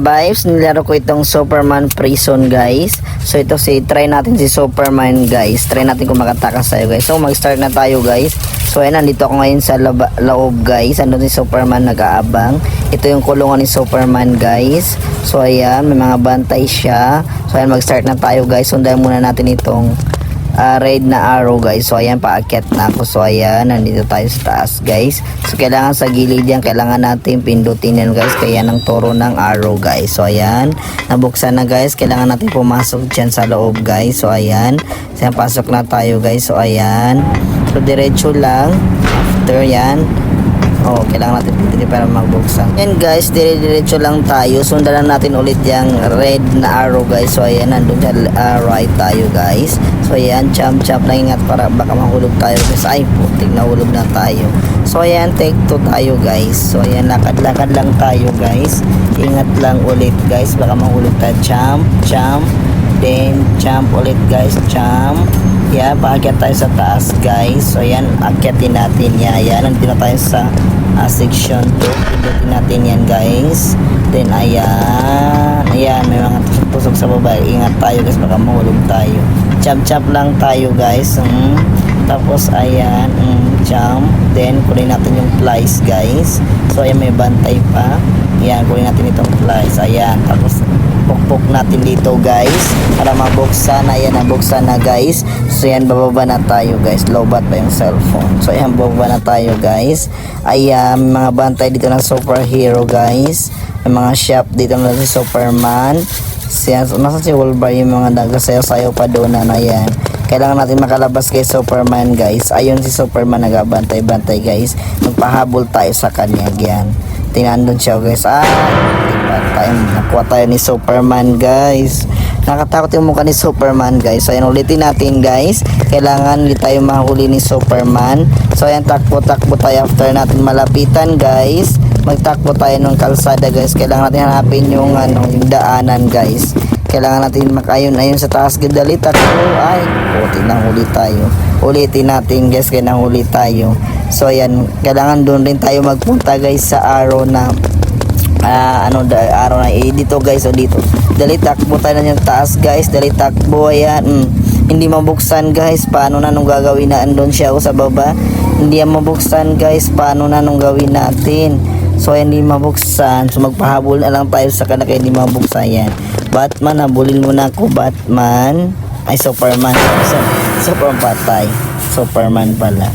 Vibes, nilaro ko itong Superman Prison guys. So ito try natin si Superman guys. Try natin kung makatakas tayo guys. So mag-start na tayo guys. So ayan, nandito ako ngayon sa loob guys. Andun si Superman nag-aabang. Ito yung kulungan ni Superman guys. So ayan, may mga bantay siya. So ayan, mag-start na tayo guys. Sundan muna natin itong red na arrow guys. So ayan, paakyat na ako. So ayan, nandito tayo sa taas guys. So kailangan sa gilid yan, kailangan natin pindutin yan guys, kaya ng toro ng arrow guys. So ayan, nabuksan na guys. Kailangan natin pumasok dyan sa loob guys. So ayan, pasok na tayo guys. So ayan, so diretso lang. After yan, kailangan natin pindutin para magbuksan. And guys, diretso lang tayo. Sundan lang natin ulit yung red na arrow guys. So ayan, nandun sa right tayo guys. So ayan, jump na, ingat para baka mahulog tayo guys. Ay putik, nahulog na tayo. So ayan, take 2 tayo guys. So ayan, lakad lang tayo guys. Ingat lang ulit guys, baka mahulog tayo. Jump, then jump ulit guys. Jump. Yeah, paakyat tayo sa taas guys. So ayan, akyatin natin yan. Ayan, nandito na tayo sa section 2. Pindutin natin yan guys. Then ayan, may mga tusok sa baba. Ingat tayo guys, baka mahulog tayo. Jump lang tayo guys. Tapos ayan, jump. Then kunin natin yung flies guys. So ayan, may bantay pa. Ayan, kunin natin itong flies. Ayan, tapos pukpok natin dito guys para mabuksan. Ayan, nabuksan na guys. So ayan, bababa na tayo guys. Lobat pa yung cellphone. So ayan, bababa na tayo guys. Ayan, may mga bantay dito ng superhero guys. May mga shop dito na si Superman. Nasa si Wolverine, yung mga nagasayaw-sayaw pa doon na yan. Kailangan natin makalabas kay Superman guys. Ayun si Superman nagabantay-bantay guys. Magpahabol tayo sa kanya. Yan, tinandun siya guys. Nakuha tayo ni Superman guys. Nakatakot yung mukha ni Superman guys. So ayan, ulitin natin guys. Kailangan hindi tayo mahuli ni Superman. So ayan, takbo tayo after natin malapitan guys. Magtakbo tayo ng kalsada guys. Kailangan natin hanapin yung daanan guys. Kailangan natin ayun sa taas. Dali, takbo. Ay, huli tayo. Ulitin natin guys, kaya nahuli tayo. So ayan, kailangan doon rin tayo magpunta guys sa arrow na araw na dito guys. O dito, dali, takbo tayo na yung taas guys. Dali, takbo. Ayan, hindi mabuksan guys. Paano na nung gagawin na andun siya sa baba? Hindi yan mabuksan guys. Paano na nung gawin natin? So hindi mabuksan. So magpahabol na lang tayo sa kanila, kaya hindi mabuksan yan. Batman, habulin mo na ako Batman. Ay, Superman. Superman patay. Superman pala.